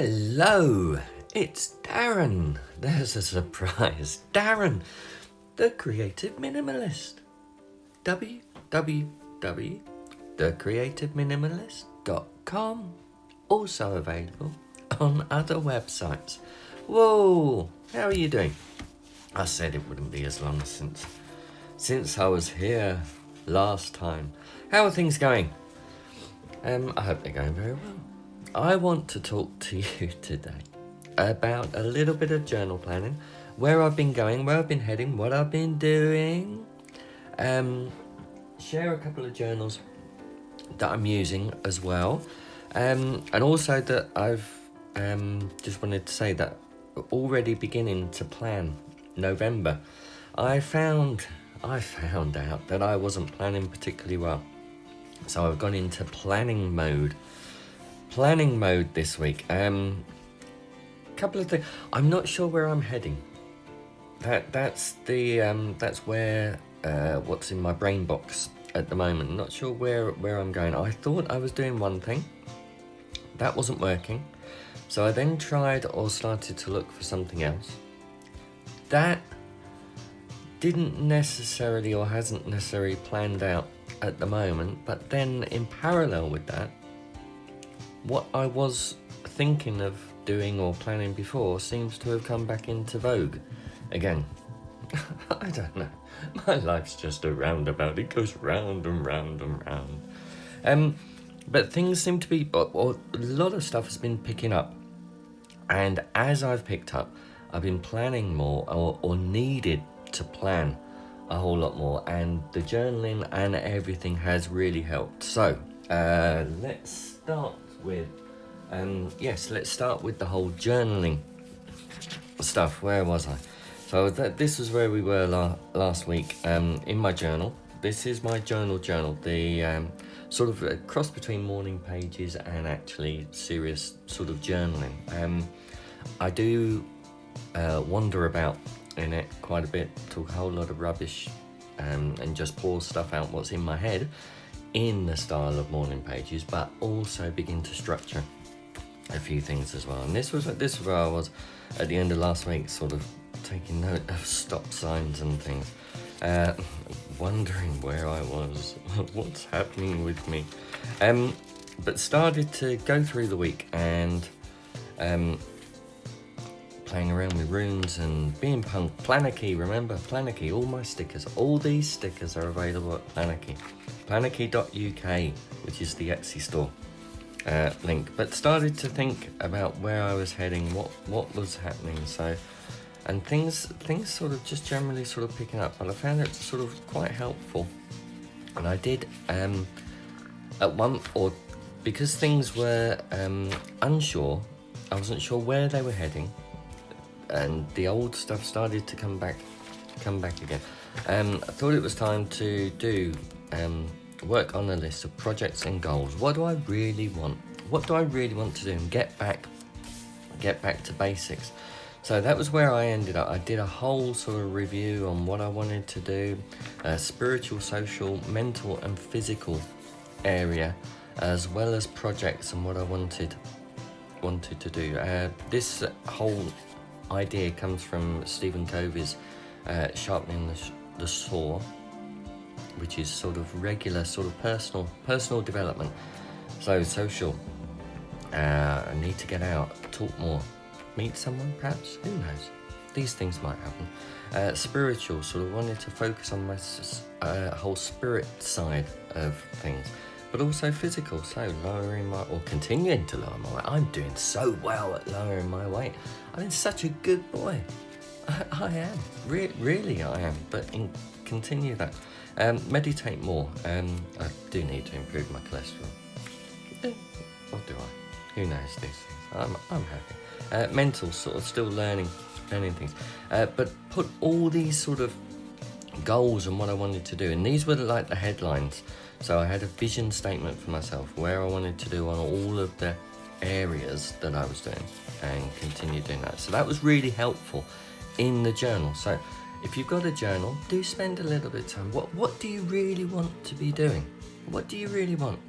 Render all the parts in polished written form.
Hello, it's Darren. There's a surprise. Darren, the Creative Minimalist. www.thecreativeminimalist.com. Also available on other websites. Whoa, how are you doing? I said it wouldn't be as long since I was here last time. How are things going? I hope they're going very well. I want to talk to you today about a little bit of journal planning, where I've been going, where I've been heading, what I've been doing. Share a couple of journals that I'm using as well. And also that I've just wanted to say that already beginning to plan November. I found out that I wasn't planning particularly well. So I've gone into planning mode this week. Couple of things. I'm not sure where I'm heading. That's where what's in my brain box at the moment. Not sure where I'm going. I thought I was doing one thing. That wasn't working. So I then tried or started to look for something else. That didn't necessarily or hasn't necessarily planned out at the moment, but then in parallel with that, what I was thinking of doing or planning before seems to have come back into vogue again. I don't know. My life's just a roundabout. It goes round and round and round. But things seem to be, or a lot of stuff has been picking up. And as I've picked up, I've been planning more or needed to plan a whole lot more. And the journaling and everything has really helped. So let's start with let's start with the whole journaling stuff. Where was I? So this was where we were last week in my journal. This is my journal, the sort of a cross between morning pages and actually serious sort of journaling. I do wander about in it quite a bit, talk a whole lot of rubbish and just pour stuff out what's in my head in the style of morning pages, but also begin to structure a few things as well. And this was where I was at the end of last week, sort of taking note of stop signs and things, wondering where I was, what's happening with me, but started to go through the week and playing around with runes and being punk. Planarchy, remember Planarchy, all these stickers are available at Planarchy. Planarchy.uk, which is the Etsy store link. But started to think about where I was heading, what was happening. So, and things sort of just generally sort of picking up. But I found it sort of quite helpful. And I did because things were unsure. I wasn't sure where they were heading, and the old stuff started to come back again. I thought it was time to do work on a list of projects and goals. What do I really want? What do I really want to do? And get back to basics. So that was where I ended up. I did a whole sort of review on what I wanted to do, spiritual, social, mental and physical area, as well as projects and what I wanted to do. This whole idea comes from Stephen Covey's Sharpening the Saw, which is sort of regular sort of personal development. So social, I need to get out, talk more, meet someone perhaps, who knows, these things might happen. Spiritual, sort of wanted to focus on my whole spirit side of things, but also physical, so continuing to lower my weight. I'm doing so well at lowering my weight. I've been such a good boy. I am, really I am, but continue that. Meditate more. I do need to improve my cholesterol. Or do I? Who knows these things? I'm happy. Mental, sort of still learning things. But put all these sort of goals and what I wanted to do, and these were like the headlines. So I had a vision statement for myself, where I wanted to do on all of the areas that I was doing, and continue doing that. So that was really helpful in the journal. So if you've got a journal, do spend a little bit of time. What do you really want to be doing? What do you really want?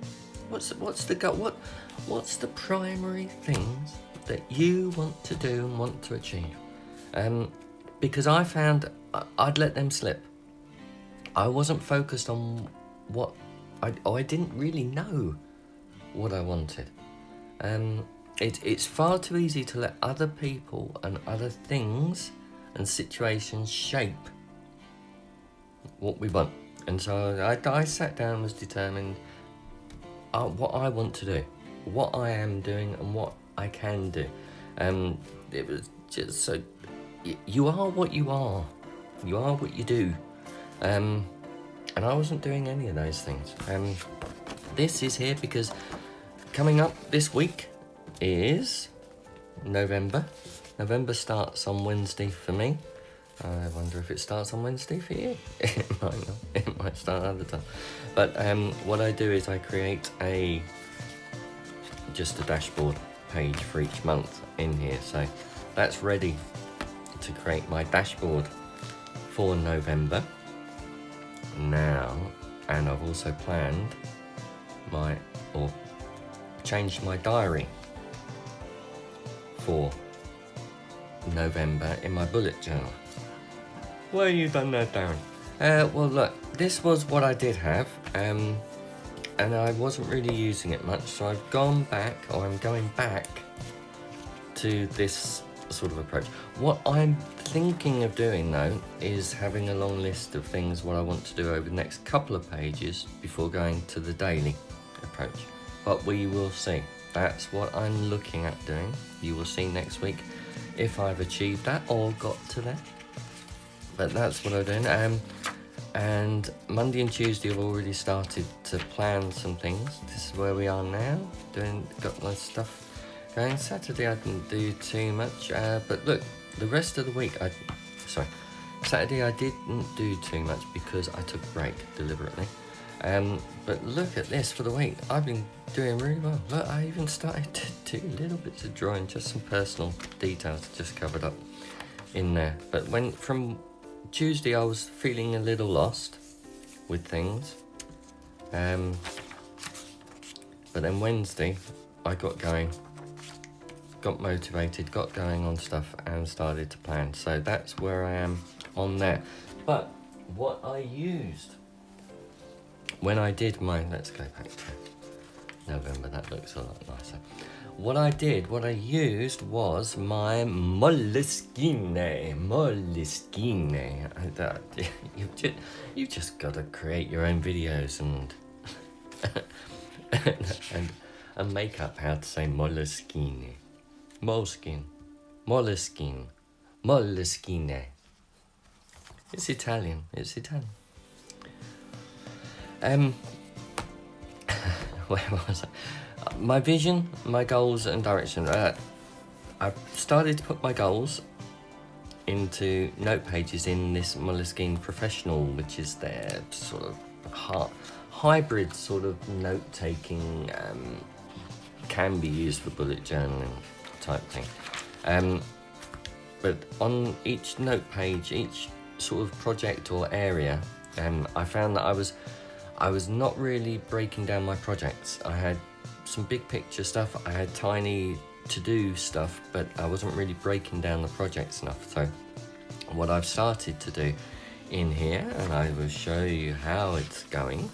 What's the goal? What's the primary things that you want to do and want to achieve. Because I found I'd let them slip. I wasn't focused on what I didn't really know what I wanted. It's far too easy to let other people and other things and situations shape what we want. And so I sat down and was determined what I want to do, what I am doing and what I can do. It was just so, you are what you are. You are what you do. And I wasn't doing any of those things. This is here because coming up this week is November. November starts on Wednesday for me. I wonder if it starts on Wednesday for you. It might not. It might start another time. But what I do is I create just a dashboard page for each month in here. So that's ready to create my dashboard for November now. And I've also planned changed my diary for November in my bullet journal. Why have you done that, Darren? Well, look, this was what I did have, and I wasn't really using it much, so I've gone back, or I'm going back to this sort of approach. What I'm thinking of doing, though, is having a long list of things what I want to do over the next couple of pages before going to the daily approach. But we will see. That's what I'm looking at doing. You will see next week if I've achieved that or got to that. But that's what I'm doing. And Monday and Tuesday I've already started to plan some things. This is where we are now. Got my stuff going. Saturday I didn't do too much. But look, the rest of the week, Saturday I didn't do too much because I took a break deliberately. But look at this for the week. I've been doing really well. Look, I even started to do little bits of drawing, just some personal details just covered up in there. But from Tuesday I was feeling a little lost with things. But then Wednesday I got going, got motivated, got going on stuff and started to plan. So that's where I am on there. But what I used when I did let's go back to November, that looks a lot nicer. What I used was my Moleskine. You've just got to create your own videos and and make up how to say Moleskine. Moleskine. It's Italian. Where was I? My vision, my goals and direction. I've started to put my goals into note pages in this Moleskine Professional, which is their sort of hybrid sort of note-taking, can be used for bullet journaling type thing. But on each note page, each sort of project or area, I found that I was not really breaking down my projects. I had some big picture stuff, I had tiny to-do stuff, but I wasn't really breaking down the projects enough. So what I've started to do in here, and I will show you how it's going,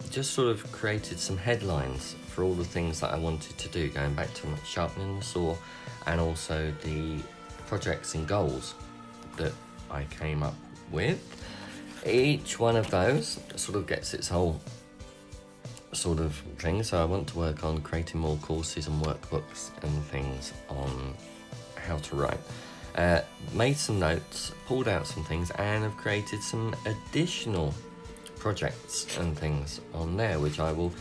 just sort of created some headlines for all the things that I wanted to do, going back to sharpening the saw, and also the projects and goals that I came up with. Each one of those sort of gets its whole sort of thing. So I want to work on creating more courses and workbooks and things on how to write. Made some notes, pulled out some things, and have created some additional projects and things on there, which I will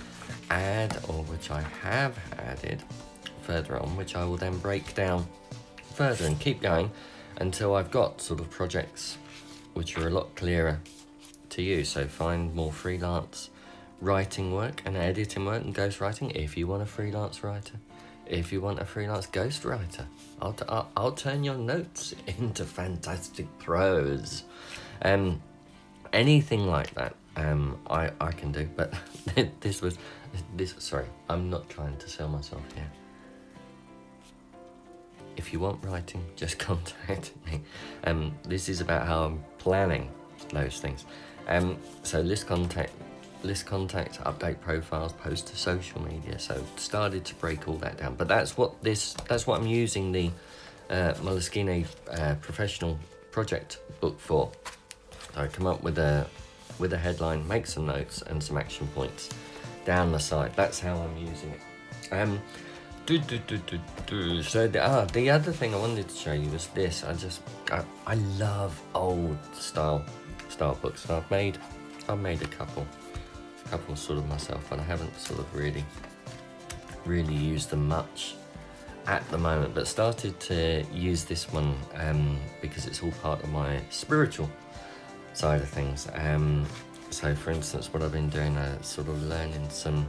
add, or which I have added further on, which I will then break down further and keep going until I've got sort of projects which are a lot clearer to you. So find more freelance writing work and editing work and ghostwriting if you want a freelance writer. If you want a freelance ghostwriter, I'll turn your notes into fantastic prose. Anything like that, I can do. But sorry, I'm not trying to sell myself here. if you want writing, just contact me. This is about how I'm planning those things. So list contact, update profiles, post to social media. So started to break all that down. But that's what I'm using the Moleskine professional project book for. So I come up with a headline, make some notes and some action points down the side. That's how I'm using it. So the other thing I wanted to show you was this. I love old style books. So I've made a couple sort of myself, but I haven't sort of really used them much at the moment, but started to use this one because it's all part of my spiritual side of things. So for instance, what I've been doing, sort of learning some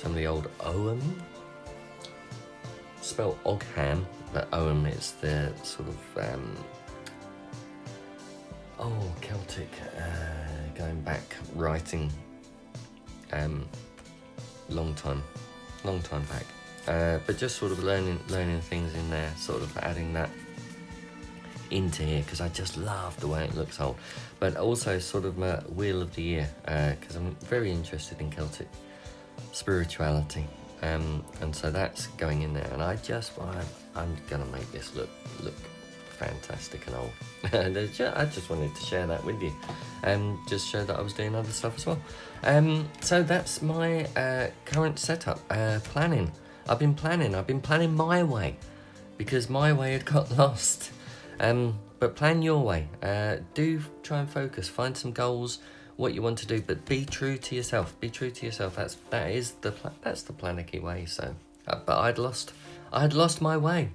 of the old Ogham, spelled Ogham, but Ogham is the sort of Celtic, going back, writing, long time back. But just sort of learning things in there, sort of adding that into here because I just love the way it looks old. But also sort of my Wheel of the Year, because I'm very interested in Celtic spirituality, and so that's going in there. And I'm gonna make this look fantastic and old. And I just wanted to share that with you, and just show that I was doing other stuff as well. So that's my current setup. Planning. I've been planning my way because my way had got lost. But plan your way. Do try and focus. Find some goals, what you want to do, but be true to yourself. That's the Planarchy way. So, but I'd lost my way.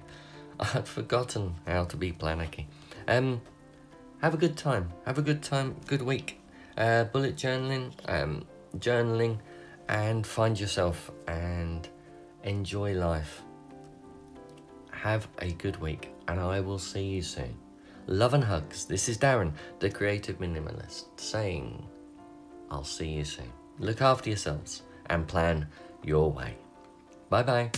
I'd forgotten how to be Planarchy. Have a good time. Good week. Bullet journaling, and find yourself and enjoy life. Have a good week, and I will see you soon. Love and hugs. This is Darren, the Creative Minimalist, saying I'll see you soon. Look after yourselves and plan your way. Bye bye.